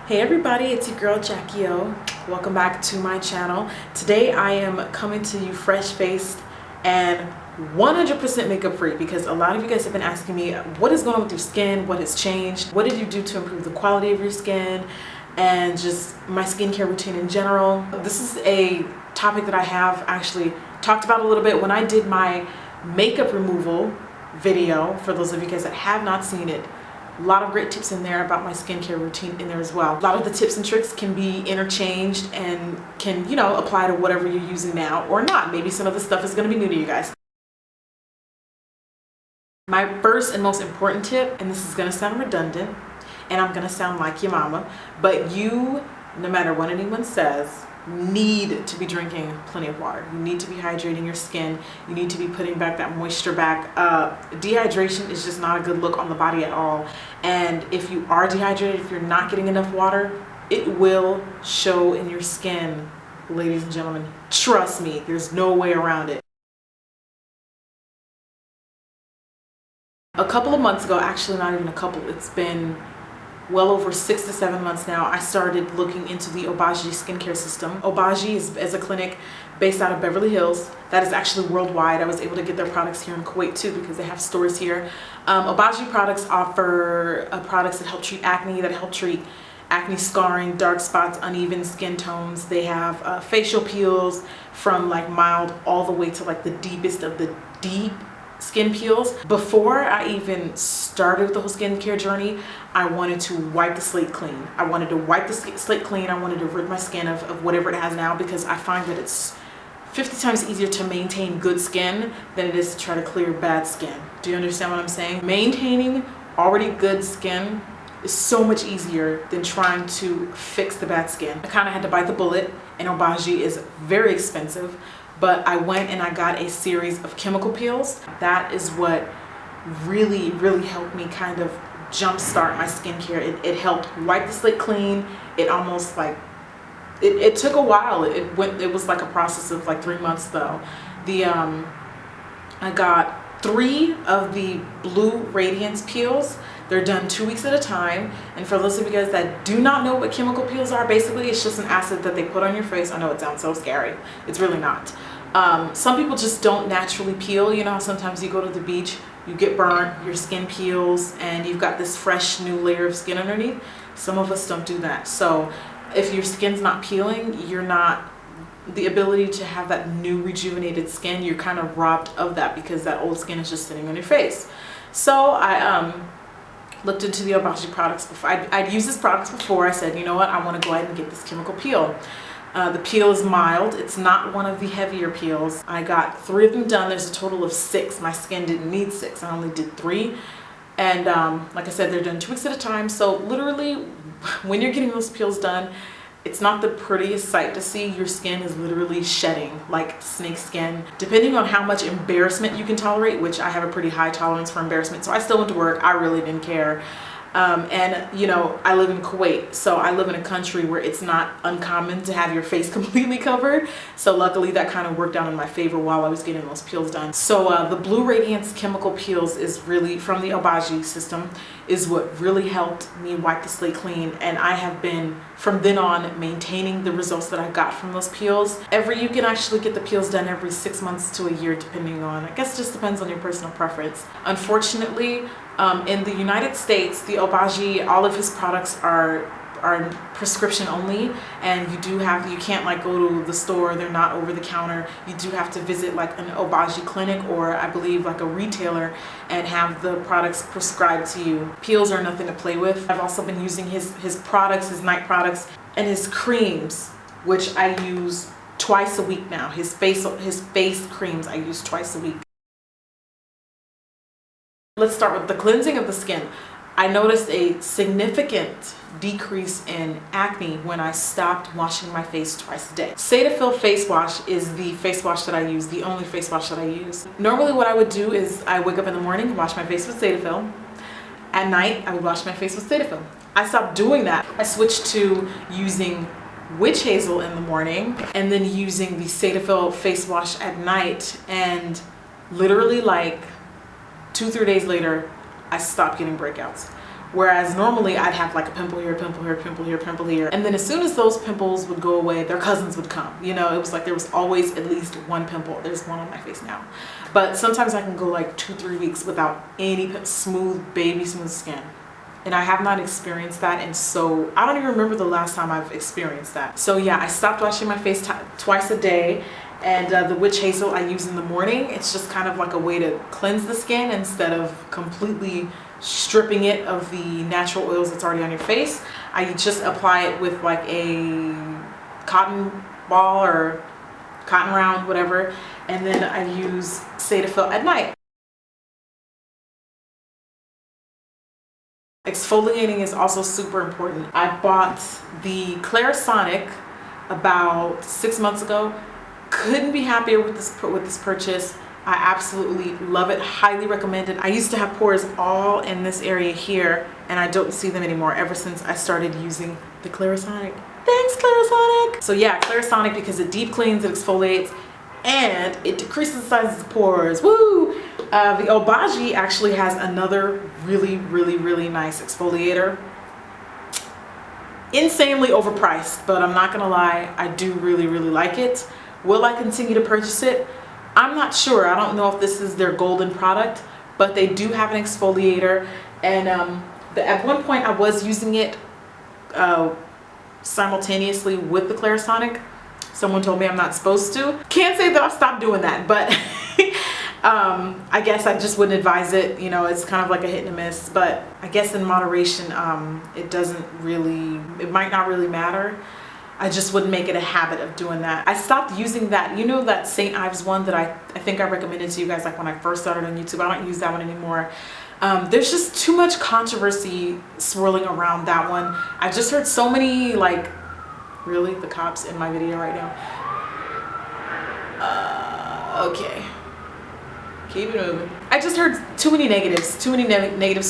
Hey everybody, it's your girl Jackie O. Welcome back to my channel. Today I am coming to you fresh-faced and 100% makeup free because a lot of you guys have been asking me what is going on with your skin, what has changed, what did you do to improve the quality of your skin, and just my skincare routine in general. This is a topic that I have actually talked about a little bit when I did my makeup removal video. For those of you guys that have not seen it, a lot of great tips in there about my skincare routine in there as well. A lot of the tips and tricks can be interchanged and can, apply to whatever you're using now or not. Maybe some of the stuff is going to be new to you guys. My first and most important tip, and this is going to sound redundant and I'm going to sound like your mama, but you, no matter what anyone says, need to be drinking plenty of water. You need to be hydrating your skin. You need to be putting back that moisture back. Dehydration is just not a good look on the body at all. And if you are dehydrated, if you're not getting enough water, it will show in your skin, ladies and gentlemen. Trust me, there's no way around it. A couple of months ago, actually not even a couple, it's been well over 6 to 7 months now, I started looking into the Obagi skincare system. Obagi is a clinic based out of Beverly Hills that is actually worldwide. I was able to get their products here in Kuwait too because they have stores here. Obagi products offer products that help treat acne, that help treat acne scarring, dark spots, uneven skin tones. They have facial peels from like mild all the way to like the deepest of the deep skin peels. Before I even started the whole skincare journey, I wanted to wipe the slate clean. I wanted to wipe the slate clean. I wanted to rid my skin of whatever it has now because I find that it's 50 times easier to maintain good skin than it is to try to clear bad skin. Do you understand what I'm saying? Maintaining already good skin is so much easier than trying to fix the bad skin. I kind of had to bite the bullet, and Obagi is very expensive. But I went and I got a series of chemical peels. That is what really helped me kind of jumpstart my skincare. It helped wipe the slate clean. It almost like, it took a while. It was like a process of like 3 months though. I got 3 of the Blue Radiance peels. They're done 2 weeks at a time. And for those of you guys that do not know what chemical peels are, basically it's just an acid that they put on your face. I know it sounds so scary. It's really not. Some people just don't naturally peel. You know, sometimes you go to the beach, you get burnt, your skin peels, and you've got this fresh new layer of skin underneath. Some of us don't do that. So if your skin's not peeling, you're not the ability to have that new rejuvenated skin. You're kind of robbed of that because that old skin is just sitting on your face. So I looked into the Obagi products before. I'd used this product before. I said, you know what, I want to go ahead and get this chemical peel. The peel is mild. It's not one of the heavier peels. I got 3 of them done. There's a total of 6. My skin didn't need 6. I only did 3. And like I said, they're done 2 weeks at a time. So literally, when you're getting those peels done, it's not the prettiest sight to see. Your skin is literally shedding like snake skin. Depending on how much embarrassment you can tolerate, which I have a pretty high tolerance for embarrassment, so I still went to work. I really didn't care. And you know, I live in Kuwait, so I live in a country where it's not uncommon to have your face completely covered. So luckily that kind of worked out in my favor while I was getting those peels done. So the Blue Radiance chemical peels is really from the Obagi system, is what really helped me wipe the slate clean. And I have been from then on maintaining the results that I got from those peels. You can actually get the peels done every 6 months to a year, depending on, I guess it just depends on your personal preference. Unfortunately, in the United States, the Obagi, all of his products are prescription only, and you can't like go to the store. They're not over the counter. You do have to visit like an Obagi clinic or I believe like a retailer and have the products prescribed to you. Peels are nothing to play with. I've also been using his products, his night products, and his creams, which I use twice a week now. His face creams I use twice a week. Let's start with the cleansing of the skin. I noticed a significant decrease in acne when I stopped washing my face twice a day. Cetaphil face wash is the face wash that I use, the only face wash that I use. Normally what I would do is I wake up in the morning, wash my face with Cetaphil. At night, I would wash my face with Cetaphil. I stopped doing that. I switched to using witch hazel in the morning and then using the Cetaphil face wash at night, and literally like 2-3 days later, I stopped getting breakouts. Whereas normally I'd have like a pimple here, pimple here, pimple here, pimple here. And then as soon as those pimples would go away, their cousins would come. You know, it was like there was always at least one pimple. There's one on my face now. But sometimes I can go like 2-3 weeks without any smooth, baby smooth skin. And I have not experienced that, and so I don't even remember the last time I've experienced that. So yeah, I stopped washing my face twice a day, and the witch hazel I use in the morning. It's just kind of like a way to cleanse the skin instead of completely stripping it of the natural oils that's already on your face. I just apply it with like a cotton ball or cotton round, whatever, and then I use Cetaphil at night. Exfoliating is also super important. I bought the Clarisonic about 6 months ago. Couldn't be happier with this purchase. I absolutely love it, highly recommend it. I used to have pores all in this area here, and I don't see them anymore ever since I started using the Clarisonic. Thanks, Clarisonic! So yeah, Clarisonic, because it deep cleans, it exfoliates, and it decreases the size of the pores. Woo! The Obagi actually has another really nice exfoliator. Insanely overpriced, but I'm not gonna lie, I do really like it. Will I continue to purchase it? I'm not sure. I don't know if this is their golden product, but they do have an exfoliator, and at one point I was using it simultaneously with the Clarisonic. Someone told me I'm not supposed to. Can't say that I've stopped doing that, but I guess I just wouldn't advise it. You know, it's kind of like a hit and a miss, but I guess in moderation, it might not really matter. I just wouldn't make it a habit of doing that. I stopped using that, you know, that St. Ives one that I think I recommended to you guys like when I first started on YouTube. I don't use that one anymore. There's just too much controversy swirling around that one. I just heard so many, like, really, the cops in my video right now. Okay. Keep it moving. I just heard too many negatives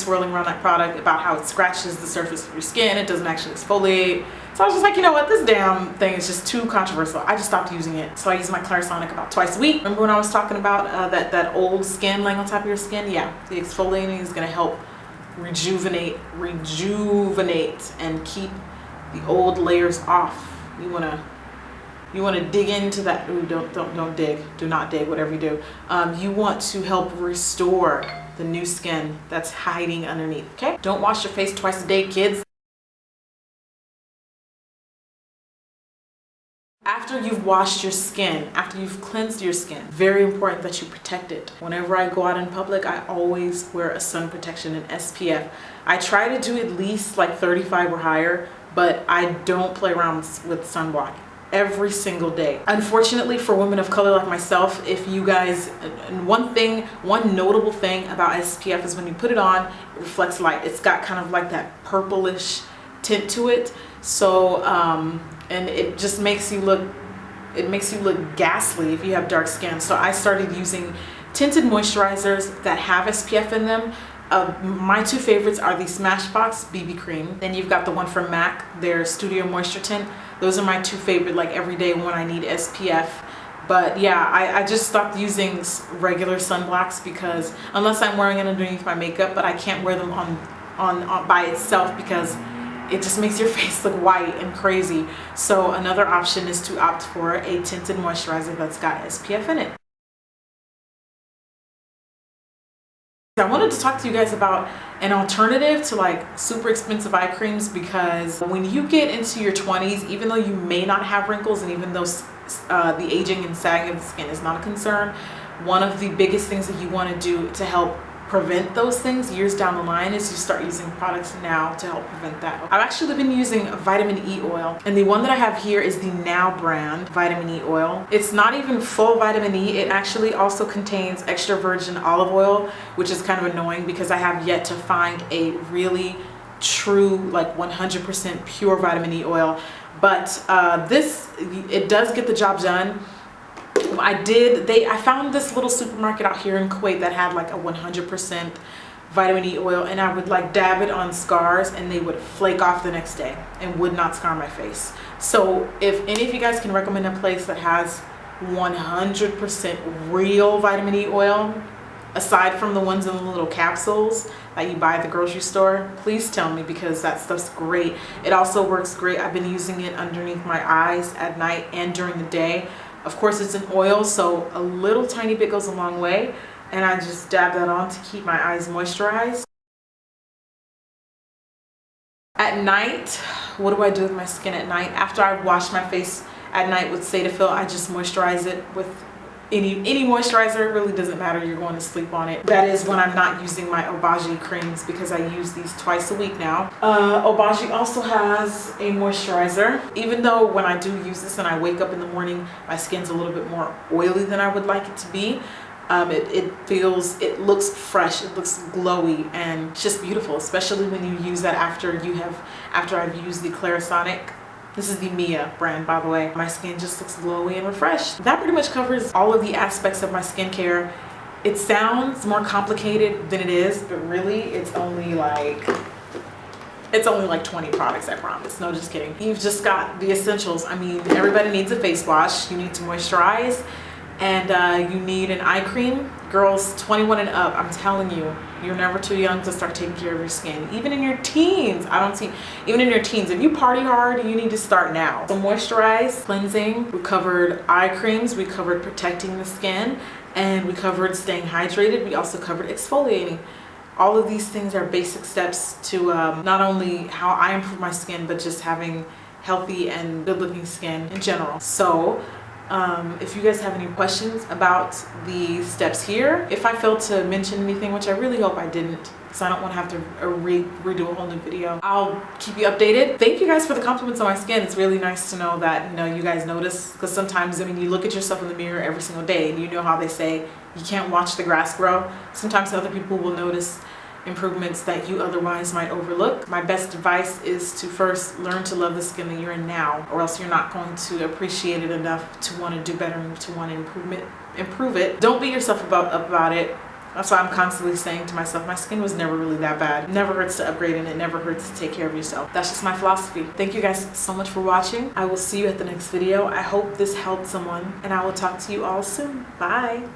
swirling around that product about how it scratches the surface of your skin. It doesn't actually exfoliate. So I was just like, you know what, this damn thing is just too controversial. I just stopped using it. So I use my Clarisonic about twice a week. Remember when I was talking about that old skin laying on top of your skin? Yeah, the exfoliating is gonna help rejuvenate and keep the old layers off. You wanna dig into that. Ooh, don't dig. Do not dig, whatever you do. You want to help restore the new skin that's hiding underneath, okay? Don't wash your face twice a day, kids. After you've washed your skin, after you've cleansed your skin, very important that you protect it. Whenever I go out in public, I always wear a sun protection, an SPF. I try to do at least like 35 or higher, but I don't play around with sunblock every single day. Unfortunately for women of color like myself, if you guys, one notable thing about SPF is when you put it on, it reflects light. It's got kind of like that purplish tint to it. So, and it just makes you look ghastly if you have dark skin. So I started using tinted moisturizers that have SPF in them. My two favorites are the Smashbox BB cream. Then you've got the one from MAC, their Studio Moisture Tint. Those are my two favorite, like everyday when I need SPF. But yeah, I just stopped using regular sunblocks because unless I'm wearing it underneath my makeup, but I can't wear them on by itself because it just makes your face look white and crazy. So another option is to opt for a tinted moisturizer that's got SPF in it. I wanted to talk to you guys about an alternative to like super expensive eye creams, because when you get into your 20s, even though you may not have wrinkles and even though the aging and sagging of the skin is not a concern, one of the biggest things that you want to do to help prevent those things years down the line is you start using products now to help prevent that. I've actually been using vitamin E oil, and the one that I have here is the Now brand vitamin E oil. It's not even full vitamin E. It actually also contains extra virgin olive oil, which is kind of annoying because I have yet to find a really true, like 100% pure vitamin E oil. But it does get the job done. I found this little supermarket out here in Kuwait that had like a 100% vitamin E oil, and I would like dab it on scars and they would flake off the next day and would not scar my face. So if any of you guys can recommend a place that has 100% real vitamin E oil, aside from the ones in the little capsules that you buy at the grocery store, please tell me, because that stuff's great. It also works great. I've been using it underneath my eyes at night and during the day. Of course, it's an oil, so a little tiny bit goes a long way, and I just dab that on to keep my eyes moisturized. At night, what do I do with my skin at night? After I wash my face at night with Cetaphil, I just moisturize it with any moisturizer. It really doesn't matter, you're going to sleep on it. That is when I'm not using my Obagi creams, because I use these twice a week now. Obagi also has a moisturizer. Even though when I do use this and I wake up in the morning, my skin's a little bit more oily than I would like it to be. It looks fresh, it looks glowy, and it's just beautiful, especially when you use that after I've used the Clarisonic. This is the Mia brand, by the way. My skin just looks glowy and refreshed. That pretty much covers all of the aspects of my skincare. It sounds more complicated than it is, but really it's only like 20 products, I promise. No, just kidding. You've just got the essentials. I mean, everybody needs a face wash. You need to moisturize, and you need an eye cream. Girls 21 and up, I'm telling you, you're never too young to start taking care of your skin. Even in your teens, even in your teens, if you party hard, you need to start now. So moisturize, cleansing, we covered eye creams, we covered protecting the skin, and we covered staying hydrated. We also covered exfoliating. All of these things are basic steps to not only how I improve my skin, but just having healthy and good looking skin in general. So if you guys have any questions about the steps here, if I failed to mention anything, which I really hope I didn't, because I don't want to have to redo a whole new video, I'll keep you updated. Thank you guys for the compliments on my skin. It's really nice to know that, you guys notice, because sometimes, you look at yourself in the mirror every single day, and you know how they say you can't watch the grass grow. Sometimes other people will notice improvements that you otherwise might overlook. My best advice is to first learn to love the skin that you're in now, or else you're not going to appreciate it enough to want to do better and to want to improve it. Don't beat yourself about it. That's why I'm constantly saying to myself, my skin was never really that bad. It never hurts to upgrade, and it never hurts to take care of yourself. That's just my philosophy. Thank you guys so much for watching. I will see you at the next video. I hope this helped someone, and I will talk to you all soon. Bye.